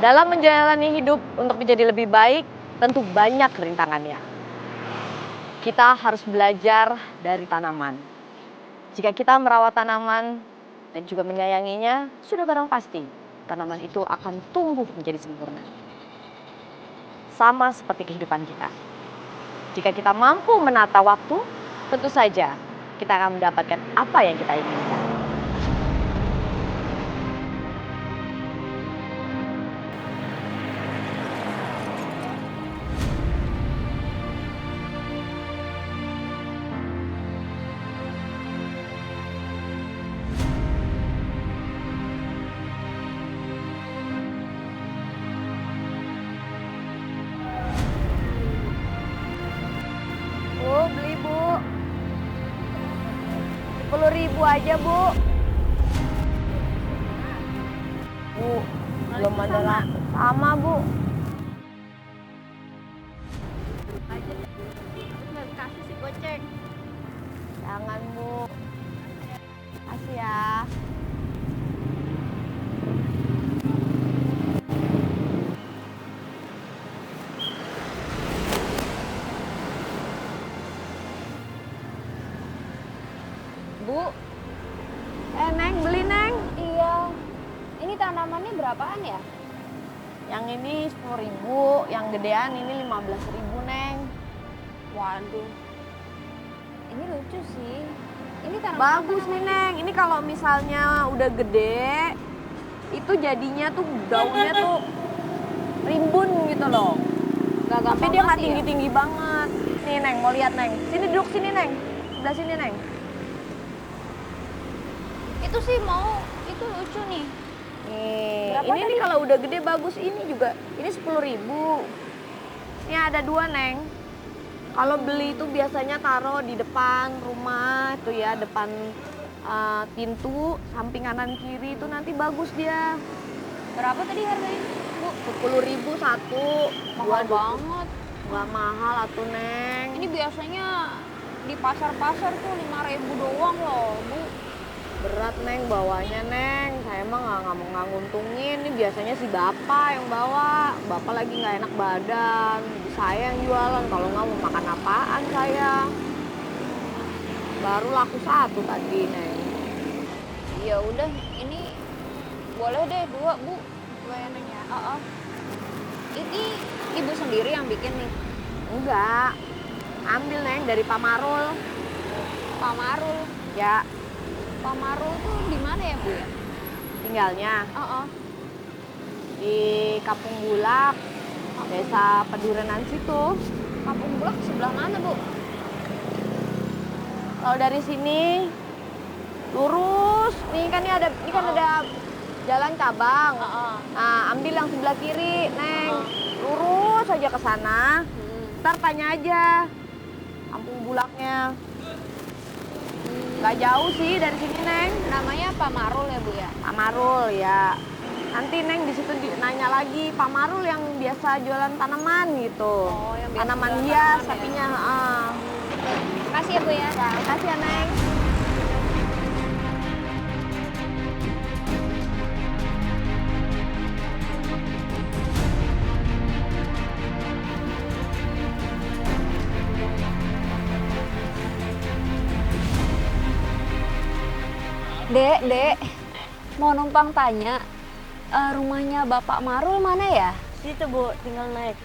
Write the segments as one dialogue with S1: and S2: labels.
S1: Dalam menjalani hidup untuk menjadi lebih baik, tentu banyak rintangannya. Kita harus belajar dari tanaman. Jika kita merawat tanaman dan juga menyayanginya, sudah barang pasti tanaman itu akan tumbuh menjadi sempurna. Sama seperti kehidupan kita. Jika kita mampu menata waktu, tentu saja kita akan mendapatkan apa yang kita inginkan. Bu, beli Bu. 10.000 aja Bu. Bu, belum ada laku. Sama Bu. Kasih si goceng. Jangan Bu. Kasih ya. Bu, Neng, beli Neng.
S2: Iya. Ini tanamannya berapaan ya?
S1: Yang ini 10.000, yang gedean ini 15.000 Neng.
S2: Waduh. Ini lucu sih. Ini tanaman
S1: Bagus nih Neng, ini kalau misalnya udah gede, itu jadinya tuh daunnya tuh rimbun gitu loh.
S2: Gak
S1: Tapi
S2: gampang
S1: dia nggak
S2: mati ya?
S1: tinggi-tinggi banget. Nih Neng, mau lihat Neng. Sini duduk sini Neng. Sebelah sini Neng.
S2: Itu sih mau, itu lucu nih.
S1: Nih,
S2: Berapa
S1: ini nih
S2: tadi?
S1: kalau udah gede bagus ini juga. Ini 10.000. Ini ada 2 Neng. Kalau beli itu biasanya taruh di depan rumah itu ya, depan pintu, samping kanan kiri itu nanti bagus dia.
S2: Berapa tadi harganya? Bu,
S1: 10.000 satu.
S2: mahal
S1: Dua,
S2: banget.
S1: Nggak mahal atuh Neng.
S2: Ini biasanya di pasar-pasar tuh 5.000 doang loh, Bu.
S1: Berat Neng bawanya Neng. Saya emang nggak mau nguntungin. Ini biasanya si bapak yang bawa. Bapak lagi nggak enak badan. Jadi saya yang jualan. Kalau nggak mau makan apaan saya. Baru laku 1 tadi Neng.
S2: Ya udah, ini boleh deh 2, Bu. Layanannya. Ini ibu sendiri yang bikin nih.
S1: Enggak. Ambil Neng dari Pak Marul.
S2: Pak Marul.
S1: Ya,
S2: Pak Marul tuh di mana ya, Bu ya?
S1: tinggalnya
S2: Heeh.
S1: di Kampung Bulak, Desa Pedurenan situ.
S2: Kampung Bulak sebelah mana, Bu?
S1: Kalau dari sini lurus, nih kan ada jalan cabang.
S2: Heeh.
S1: Nah, ambil yang sebelah kiri, Neng. Lurus aja ke sana. Ntar tanya aja Kampung Bulaknya. Gak jauh sih dari sini, Neng.
S2: Namanya Pak Marul ya, Bu ya?
S1: Pak Marul ya. Nanti Neng di situ nanya lagi Pak Marul yang biasa jualan tanaman gitu.
S2: Oh, yang biasa
S1: Tanaman
S2: jualan
S1: hias
S2: tanaman ya.
S1: sapinya.
S2: Makasih ya, Bu ya.
S1: Ya, makasih ya Neng.
S2: Dek, mau numpang tanya, rumahnya Bapak Marul mana ya?
S3: Situ Bu, tinggal naik.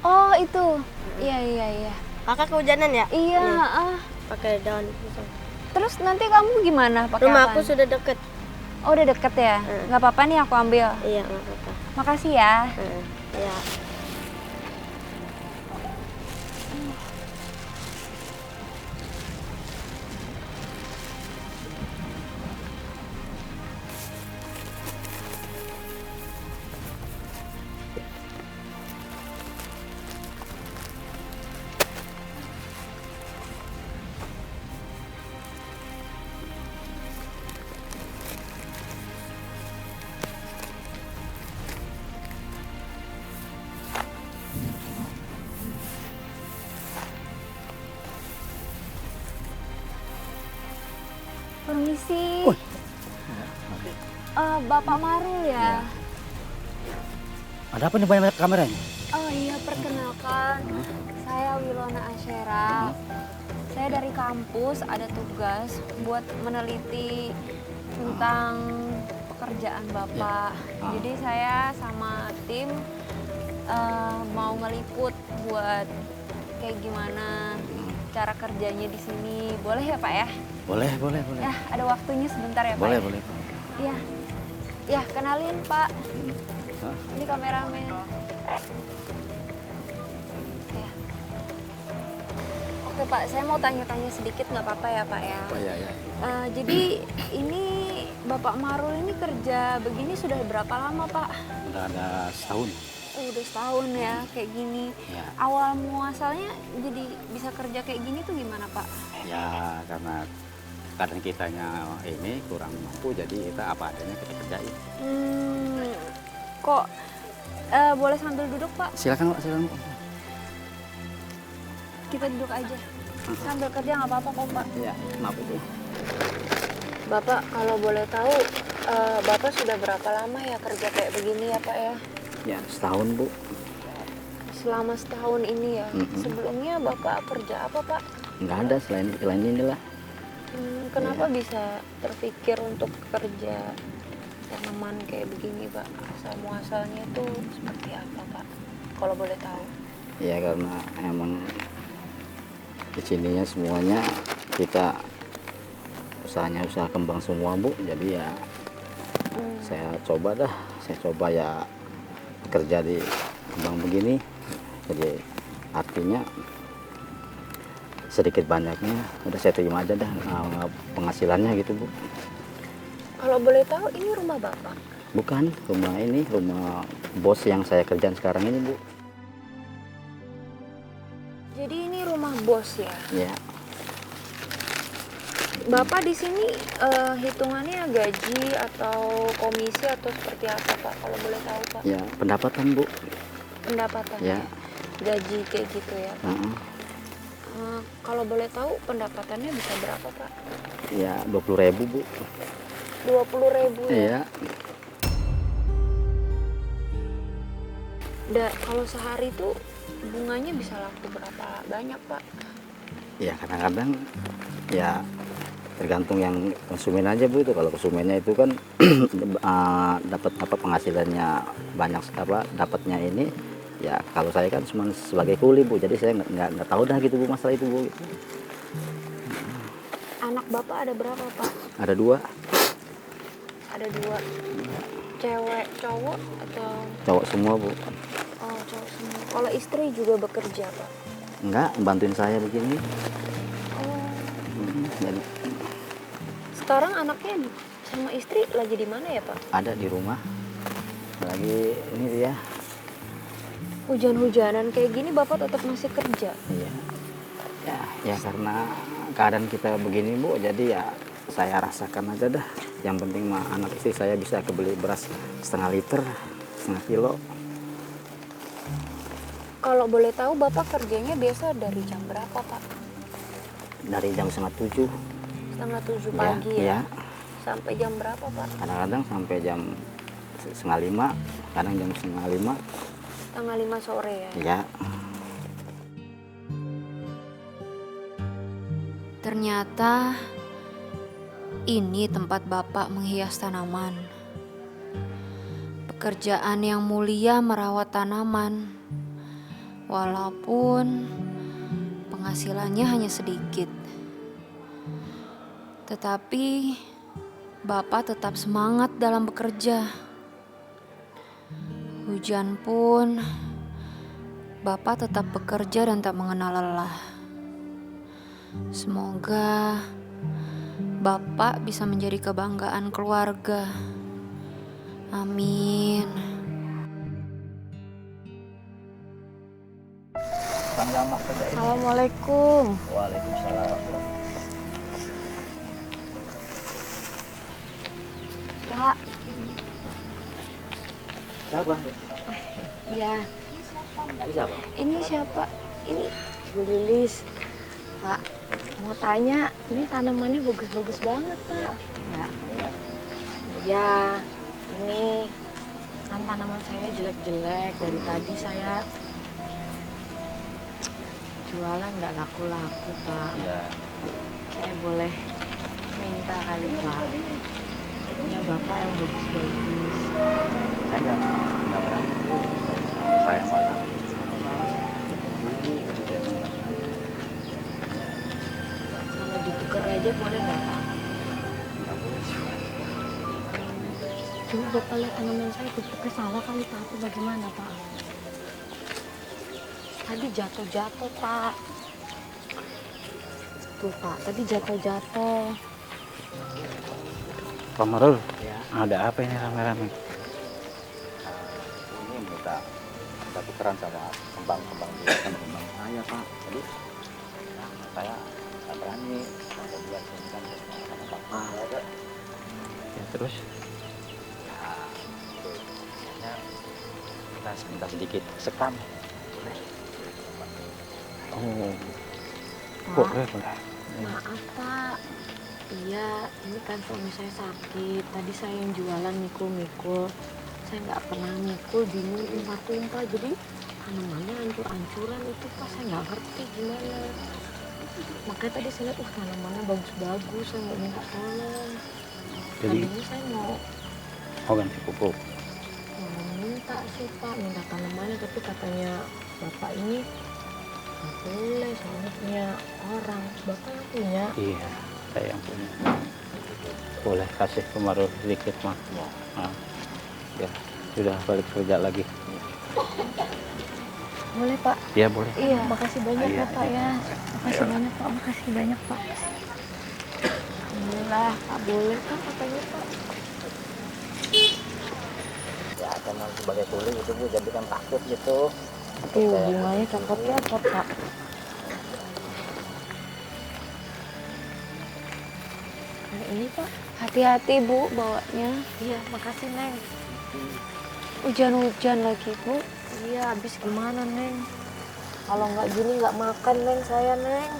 S2: Oh, itu. Iya.
S3: Kakak kehujanan ya?
S2: Iya,
S3: Pakai daun pisang.
S2: Terus nanti kamu gimana pakai
S3: Rumah
S2: apaan?
S3: aku sudah deket.
S2: Oh, udah deket ya? Nggak apa-apa nih aku ambil.
S3: Iya, nggak apa-apa.
S2: Makasih ya.
S3: Iya.
S2: Permisi. Bapak Marul ya?
S4: Ada apa nih banyak kameranya?
S2: Oh iya, perkenalkan. Saya Wilona Asyera. Saya dari kampus ada tugas buat meneliti tentang pekerjaan Bapak. Jadi saya sama tim mau ngeliput buat kayak gimana cara kerjanya di sini. Boleh ya Pak ya?
S4: Boleh.
S2: Ya, ada waktunya sebentar ya Pak.
S4: Boleh.
S2: Iya. Ya, kenalin Pak. Ini kameramen. Ya. Oke Pak, saya mau tanya-tanya sedikit nggak apa-apa ya Pak ya?
S4: Iya.
S2: Jadi ini Bapak Marul ini kerja begini sudah berapa lama Pak?
S4: Udah ada setahun.
S2: Oh, udah setahun ya kayak gini.
S4: Ya.
S2: Awal muasalnya jadi bisa kerja kayak gini tuh gimana Pak?
S4: Ya karena kadang kitanya ini kurang mampu, jadi kita apa adanya kita kerjain.
S2: Kok boleh sambil duduk Pak?
S4: Silakan Pak, silakan.
S2: Kita duduk aja. Sambil kerja nggak apa-apa kok Pak.
S4: Iya, maaf itu.
S2: Bapak kalau boleh tahu, Bapak sudah berapa lama ya kerja kayak begini ya Pak ya?
S4: Ya setahun Bu.
S2: Selama setahun ini ya. Sebelumnya Bapak kerja apa Pak?
S4: Nggak ada selain inilah.
S2: Kenapa bisa terpikir untuk kerja tanaman kayak begini Pak? Asal muasalnya itu seperti apa Pak? Kalau boleh tahu.
S4: Ya karena emang di sininya semuanya kita usahanya usaha kembang semua Bu. Jadi ya saya coba ya kerja di kembang begini. Jadi artinya sedikit banyaknya udah saya terima aja dah penghasilannya gitu Bu.
S2: Kalau boleh tahu ini rumah Bapak?
S4: Bukan, rumah bos yang saya kerjaan sekarang ini Bu.
S2: Jadi ini rumah bos ya?
S4: Ya.
S2: Bapak di sini hitungannya gaji atau komisi atau seperti apa Pak? Kalau boleh tahu Pak?
S4: Ya pendapatan Bu.
S2: Pendapatan?
S4: Ya.
S2: Gaji kayak gitu ya Pak? Kalau boleh tahu pendapatannya bisa berapa Pak?
S4: Ya 20.000 Bu.
S2: 20.000 ya?
S4: Iya.
S2: Kalau sehari itu bunganya bisa laku berapa banyak Pak?
S4: Ya kadang-kadang ya tergantung yang konsumen aja Bu. Itu kalau konsumennya itu kan dapat apa penghasilannya banyak dapatnya ini. Ya kalau saya kan cuma sebagai kuli Bu, jadi saya nggak tahu dah gitu Bu masalah itu Bu.
S2: Anak Bapak ada berapa Pak?
S4: Ada 2.
S2: Ada 2. Cewek, cowok atau?
S4: Cowok semua Bu.
S2: Oh cowok semua. Kalau istri juga bekerja Pak?
S4: Enggak, bantuin saya begini.
S2: Oh.
S4: Jadi
S2: Sekarang anaknya sama istri lagi di mana ya Pak?
S4: ada di rumah. Lagi ini dia.
S2: Hujan-hujanan kayak gini Bapak tetap masih kerja?
S4: Iya. Ya karena keadaan kita begini Bu, jadi ya saya rasakan aja dah. Yang penting mah anak istri saya bisa kebeli beras setengah liter, setengah kilo.
S2: Kalau boleh tahu Bapak kerjanya biasa dari jam berapa Pak?
S4: Dari jam 6:30.
S2: Setengah 7 pagi ya?
S4: Ya.
S2: Sampai jam berapa Pak?
S4: Kadang-kadang sampai jam 4:30, kadang jam 4:30.
S2: Setengah 5 sore ya?
S4: Ya.
S2: Ternyata ini tempat Bapak menghias tanaman. Pekerjaan yang mulia merawat tanaman. Walaupun penghasilannya hanya sedikit. Tetapi Bapak tetap semangat dalam bekerja. Hujan pun Bapak tetap bekerja dan tak mengenal lelah. Semoga Bapak bisa menjadi kebanggaan keluarga. Amin.
S1: Assalamualaikum.
S4: Waalaikumsalam.
S1: Pak.
S4: Siapa?
S1: Ya,
S4: Ini siapa?
S1: ini siapa? Ini Bu Lilis. Pak, mau tanya, ini tanamannya bagus-bagus banget, Pak. Ya, ini Kan tanaman saya jelek-jelek dari tadi saya jualan nggak laku-laku Pak.
S4: Ya,
S1: Saya boleh minta kali Pak. Punya Bapak yang bagus-bagus.
S4: saya nggak berani. Saya malah.
S1: Kalau ditukar aja boleh nggak Pak? Cuma Bapak lihat tanaman saya ditukar salah kali Pak. Apa bagaimana Pak? Tadi jatuh-jatuh Pak. Tuh Pak, tadi jatuh-jatuh.
S5: Pak Marul,
S4: Ya.
S5: ada apa ini rame-rame?
S4: Ini minta tukeran sama kembang-kembang dia sama kembang saya Pak. Jadi saya nggak berani. Saya bilang ini kan sama Bapak.
S5: Ya, terus?
S4: Ya, itu. Kayaknya kita minta sedikit sekam. Boleh.
S5: Oh,
S1: Pak,
S5: boleh, boleh.
S1: maaf Pak. Iya, ini kan suami saya sakit. Tadi saya yang jualan mikul-mikul. Saya nggak pernah mikul, bingung tumpah-tumpah. Jadi tanamannya hancur-hancuran itu Pak. Saya nggak ngerti gimana. Makanya tadi saya lihat, tanamannya bagus-bagus. Saya mau minta tolong.
S5: Jadi,
S1: Tadinya saya mau
S5: ganti pupuk.
S1: minta sih Pak, minta tanamannya. Tapi katanya Bapak ini nggak boleh, soalnya punya orang. Bapak yang punya.
S5: Iya, saya yang punya. Boleh kasih Pak Marul sedikit, mah. Nah, ya, sudah balik kerja lagi.
S1: Boleh Pak.
S5: Iya, boleh.
S1: Iya, makasih banyak
S5: Iya,
S1: ya Pak
S5: iya.
S1: ya. Makasih banyak Pak, makasih banyak Pak. Alhamdulillah, Pak boleh Pak katanya Pak.
S4: Ya karena sebagai kuli itu Bu, jadi kan takut gitu.
S1: Tuh bunganya copot-copot Pak. Nah ini Pak.
S2: Hati-hati Bu bawanya.
S1: Iya, makasih Neng.
S2: Hujan-hujan lagi Bu.
S1: Iya, habis gimana Neng? Kalau nggak gini nggak makan Neng saya Neng.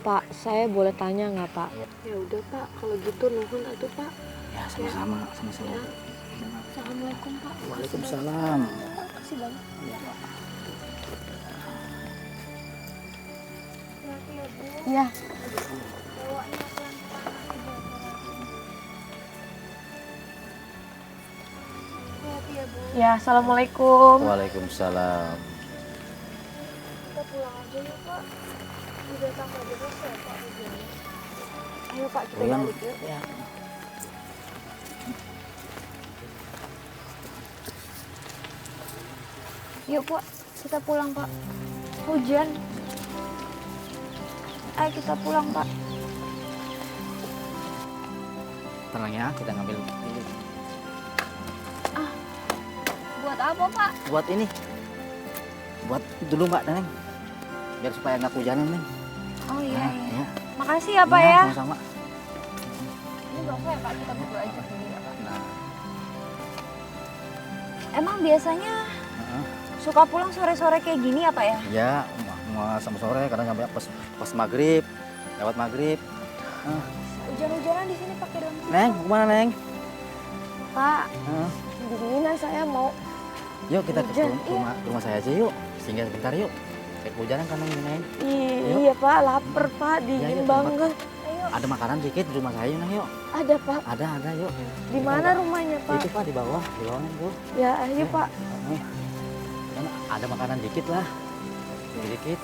S1: Pak, saya boleh tanya nggak Pak? Ya udah Pak, kalau gitu nuhun atuh Pak.
S4: Ya sama-sama, sama-sama.
S1: Ya. Assalamualaikum Pak.
S4: Waalaikumsalam.
S1: Makasih banyak. Iya. Ya, assalamualaikum.
S4: Waalaikumsalam.
S2: Kita pulang aja yuk Pak. Udah tambah deras ya Pak hujannya.
S1: Ayo Pak, kita
S4: Yang
S1: balik yuk.
S4: ya.
S2: Yuk Pak, kita pulang Pak. Hujan. Ayo kita pulang Pak.
S4: Tenang ya, kita ngambil ini.
S2: Buat apa Pak?
S4: Buat ini. Buat dulu Mbak Neng. Biar supaya nggak kehujanan Neng.
S2: Oh iya.
S4: Nah,
S2: iya.
S4: ya.
S2: Makasih ya Pak ya.
S4: Sama-sama.
S2: Ini berapa ya Pak? Kita berdua aja dulu ya Pak.
S4: Nah,
S2: Emang biasanya
S4: heeh.
S2: suka pulang sore-sore kayak gini ya Pak ya?
S4: Ya, mau sama sore kadang sampai pas maghrib, lewat maghrib.
S2: Hujan-hujanan di sini pakai daun.
S4: Neng, mau kemana Neng?
S1: Pak,
S4: Heeh.
S1: dinginan saya mau.
S4: Yuk kita ke
S1: Hujan,
S4: rumah saya aja yuk. Singgah sebentar yuk. Kayak kehujanan kan Neng, Neng.
S1: Iya Pak, lapar Pak, dingin
S4: yuk,
S1: banget.
S4: Ada makanan dikit di rumah saya Neng yuk.
S1: Ada Pak.
S4: Ada yuk.
S1: Di mana rumahnya Pak?
S4: Itu Pak di bawah Neng tuh.
S1: Ya, ayo Pak.
S4: Nih. Kan ada makanan dikit lah. Dikit.